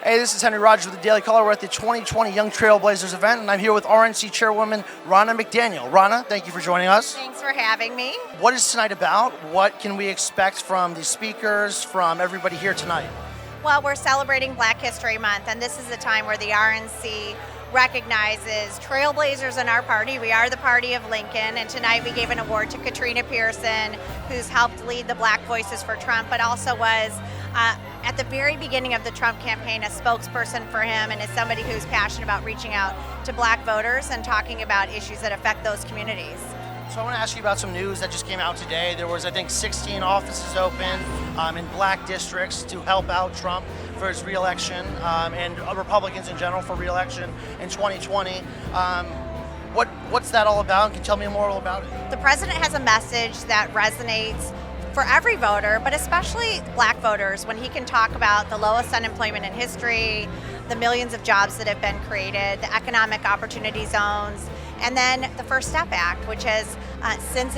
Hey, this is Henry Rogers with the Daily Caller. We're at the 2020 Young Trailblazers event, and I'm here with RNC Chairwoman Ronna McDaniel. Ronna, thank you for joining us. Thanks for having me. What is tonight about? What can we expect from the speakers, from everybody here tonight? Well, we're celebrating Black History Month, and this is a time where the RNC recognizes trailblazers in our party. We are the party of Lincoln, and tonight we gave an award to Katrina Pearson, who's helped lead the Black Voices for Trump, but also was at the very beginning of the Trump campaign a spokesperson for him, and is somebody who's passionate about reaching out to Black voters and talking about issues that affect those communities. So I want to ask you about some news that just came out today. There was, I think, 16 offices open in Black districts to help out Trump for his re-election and Republicans in general for re-election in 2020. What's that all about? Can you tell me more about it? The president has a message that resonates for every voter, but especially Black voters, when he can talk about the lowest unemployment in history, the millions of jobs that have been created, the economic opportunity zones, and then the First Step Act, which has, since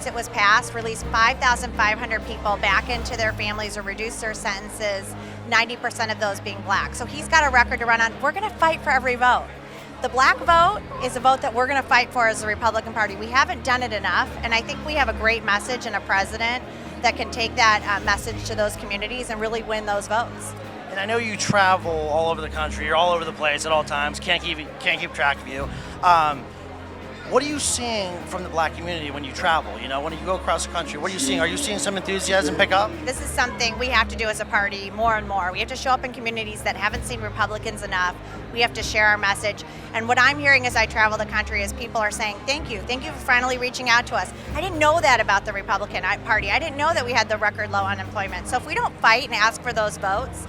it was passed, released 5,500 people back into their families or reduced their sentences, 90% of those being Black. So he's got a record to run on. We're going to fight for every vote. The Black vote is a vote that we're going to fight for as the Republican Party. We haven't done it enough, and I think we have a great message and a president that can take that message to those communities and really win those votes. And I know you travel all over the country. You're all over the place at all times. Can't keep track of you. What are you seeing from the Black community when you travel? You know, when you go across the country, what are you seeing? Are you seeing some enthusiasm pick up? This is something we have to do as a party more and more. We have to show up in communities that haven't seen Republicans enough. We have to share our message. And what I'm hearing as I travel the country is people are saying, thank you for finally reaching out to us. I didn't know that about the Republican Party. I didn't know that we had the record low unemployment. So if we don't fight and ask for those votes,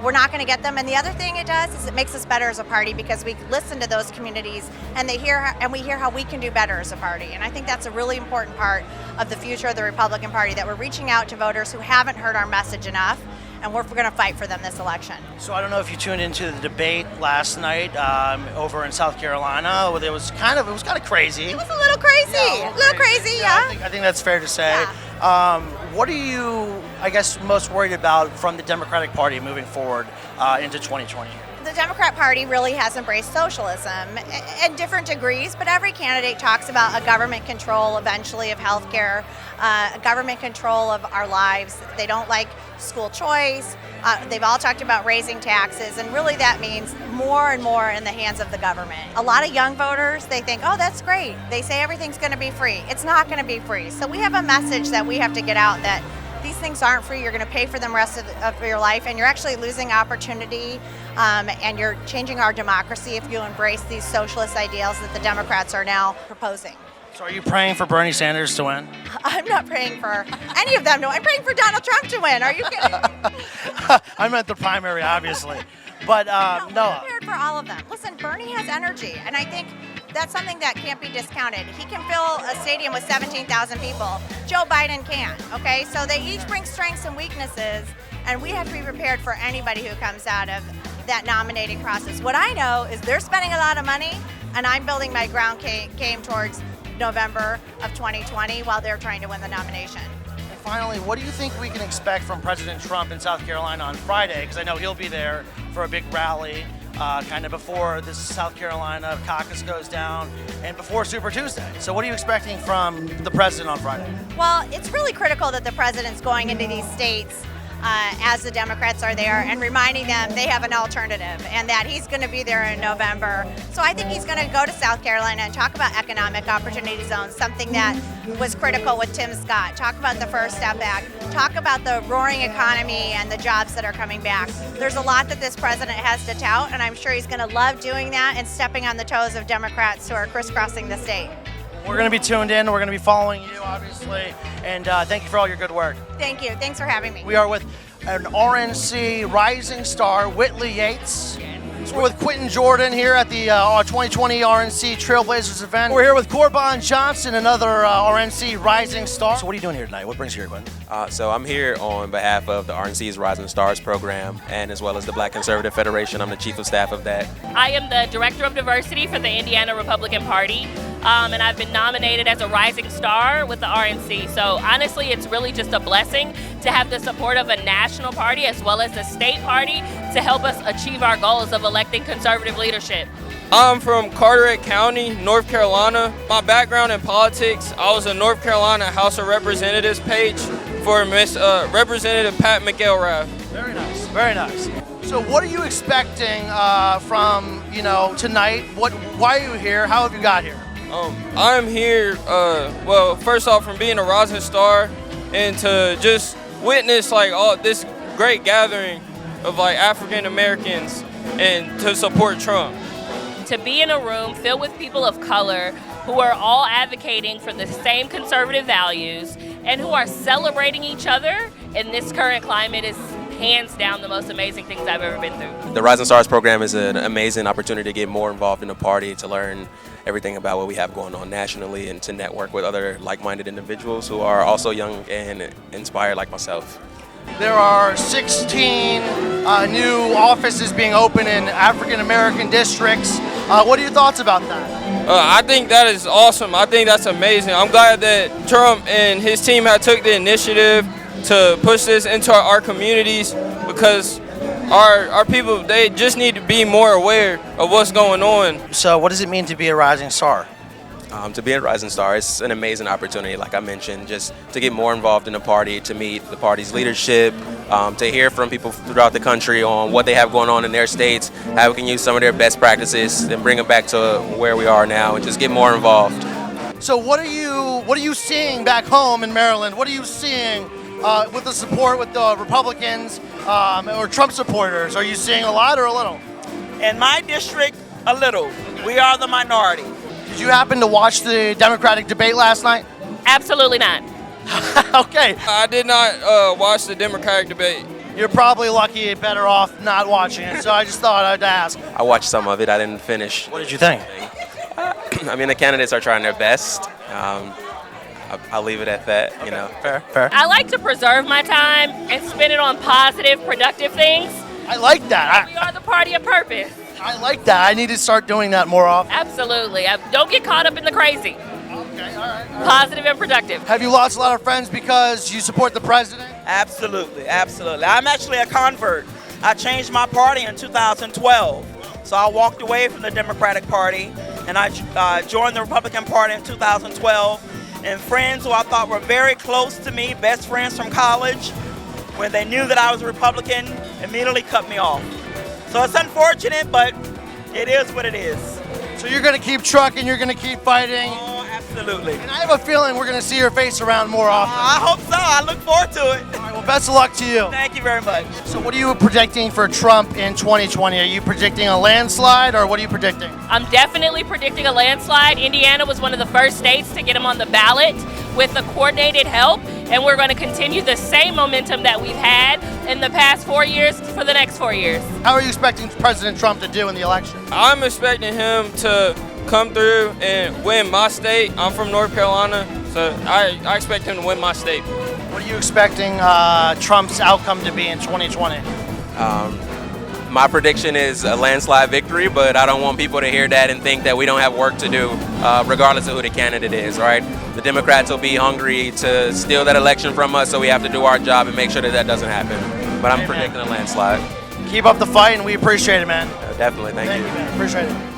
we're not going to get them. And the other thing it does is it makes us better as a party because we listen to those communities and we hear how we can do better as a party. And I think that's a really important part of the future of the Republican Party, that we're reaching out to voters who haven't heard our message enough, and we're going to fight for them this election. So I don't know if you tuned into the debate last night over in South Carolina. It was kind of crazy. It was a little crazy. Yeah, a little crazy, yeah. I think that's fair to say. Yeah. What are you, I guess, most worried about from the Democratic Party moving forward into 2020? The Democrat Party really has embraced socialism in different degrees, but every candidate talks about a government control eventually of healthcare, a government control of our lives. They don't like school choice. They've all talked about raising taxes, and really that means more and more in the hands of the government. A lot of young voters, they think, oh, that's great. They say everything's going to be free. It's not going to be free. So we have a message that we have to get out, that these things aren't free. You're going to pay for them the rest of your life, and you're actually losing opportunity, and you're changing our democracy if you embrace these socialist ideals that the Democrats are now proposing. So are you praying for Bernie Sanders to win? I'm not praying for any of them to win. I'm praying for Donald Trump to win. Are you kidding? I meant the primary, obviously. But no. I'm prepared for all of them. Listen, Bernie has energy, and I think that's something that can't be discounted. He can fill a stadium with 17,000 people. Joe Biden can't, okay? So they each bring strengths and weaknesses, and we have to be prepared for anybody who comes out of that nominating process. What I know is they're spending a lot of money, and I'm building my ground game towards November of 2020 while they're trying to win the nomination. And finally, what do you think we can expect from President Trump in South Carolina on Friday? Because I know he'll be there for a big rally kind of before this South Carolina caucus goes down and before Super Tuesday. So what are you expecting from the president on Friday? Well, it's really critical that the president's going into these states as the Democrats are there and reminding them they have an alternative and that he's going to be there in November. So I think he's going to go to South Carolina and talk about economic opportunity zones, something that was critical with Tim Scott. Talk about the First Step Act. Talk about the roaring economy and the jobs that are coming back. There's a lot that this president has to tout, and I'm sure he's going to love doing that and stepping on the toes of Democrats who are crisscrossing the state. We're going to be tuned in. We're going to be following you, obviously. And thank you for all your good work. Thank you. Thanks for having me. We are with an RNC rising star, Whitley Yates. So we're with Quentin Jordan here at the 2020 RNC Trailblazers event. We're here with Corbin Johnson, another RNC rising star. So what are you doing here tonight? What brings you here, Quentin? So I'm here on behalf of the RNC's Rising Stars program, and as well as the Black Conservative Federation. I'm the chief of staff of that. I am the Director of Diversity for the Indiana Republican Party. and I've been nominated as a rising star with the RNC. So honestly, it's really just a blessing to have the support of a national party as well as the state party to help us achieve our goals of electing conservative leadership. I'm from Carteret County, North Carolina. My background in politics, I was a North Carolina House of Representatives page for Miss Representative Pat McElrath. Very nice, very nice. So what are you expecting from, tonight? Why are you here? How have you got here? I'm here, well, first off, from being a rising star and to just witness all this great gathering of African Americans and to support Trump. To be in a room filled with people of color who are all advocating for the same conservative values and who are celebrating each other in this current climate is hands down the most amazing things I've ever been through. The Rising Stars program is an amazing opportunity to get more involved in the party, to learn everything about what we have going on nationally, and to network with other like-minded individuals who are also young and inspired like myself. There are 16 new offices being opened in African American districts. What are your thoughts about that? I think that is awesome. I think that's amazing. I'm glad that Trump and his team have took the initiative to push this into our communities, because our people, they just need to be more aware of what's going on. So what does it mean to be a rising star? To be a Rising Star, it's an amazing opportunity, like I mentioned, just to get more involved in the party, to meet the party's leadership, to hear from people throughout the country on what they have going on in their states, how we can use some of their best practices and bring them back to where we are now, and just get more involved. So what are you seeing back home in Maryland? What are you seeing with the support with the Republicans or Trump supporters? Are you seeing a lot or a little? In my district, a little. We are the minority. Did you happen to watch the Democratic debate last night? Absolutely not. Okay. I did not watch the Democratic debate. You're probably lucky and better off not watching it, so I just thought I'd ask. I watched some of it. I didn't finish. What did you think? I mean, the candidates are trying their best. I'll leave it at that, Fair. I like to preserve my time and spend it on positive, productive things. I like that. We are the party of purpose. I like that. I need to start doing that more often. Absolutely. Don't get caught up in the crazy. Okay, all right. Positive and productive. Have you lost a lot of friends because you support the president? Absolutely, absolutely. I'm actually a convert. I changed my party in 2012. So I walked away from the Democratic Party and I joined the Republican Party in 2012. And friends who I thought were very close to me, best friends from college, when they knew that I was a Republican, immediately cut me off. So it's unfortunate, but it is what it is. So you're going to keep trucking, you're going to keep fighting. Oh, absolutely. And I have a feeling we're going to see your face around more often. I hope so. I look forward to it. All right, well, best of luck to you. Thank you very much. So what are you predicting for Trump in 2020? Are you predicting a landslide, or what are you predicting? I'm definitely predicting a landslide. Indiana was one of the first states to get him on the ballot with the coordinated help, and we're going to continue the same momentum that we've had in the past 4 years for the next 4 years. How are you expecting President Trump to do in the election? I'm expecting him to come through and win my state. I'm from North Carolina, so I expect him to win my state. What are you expecting Trump's outcome to be in 2020? My prediction is a landslide victory, but I don't want people to hear that and think that we don't have work to do, regardless of who the candidate is, right? The Democrats will be hungry to steal that election from us, so we have to do our job and make sure that that doesn't happen. But I'm predicting a landslide. Keep up the fight, and we appreciate it, man. Definitely, thank you. Man. Appreciate it.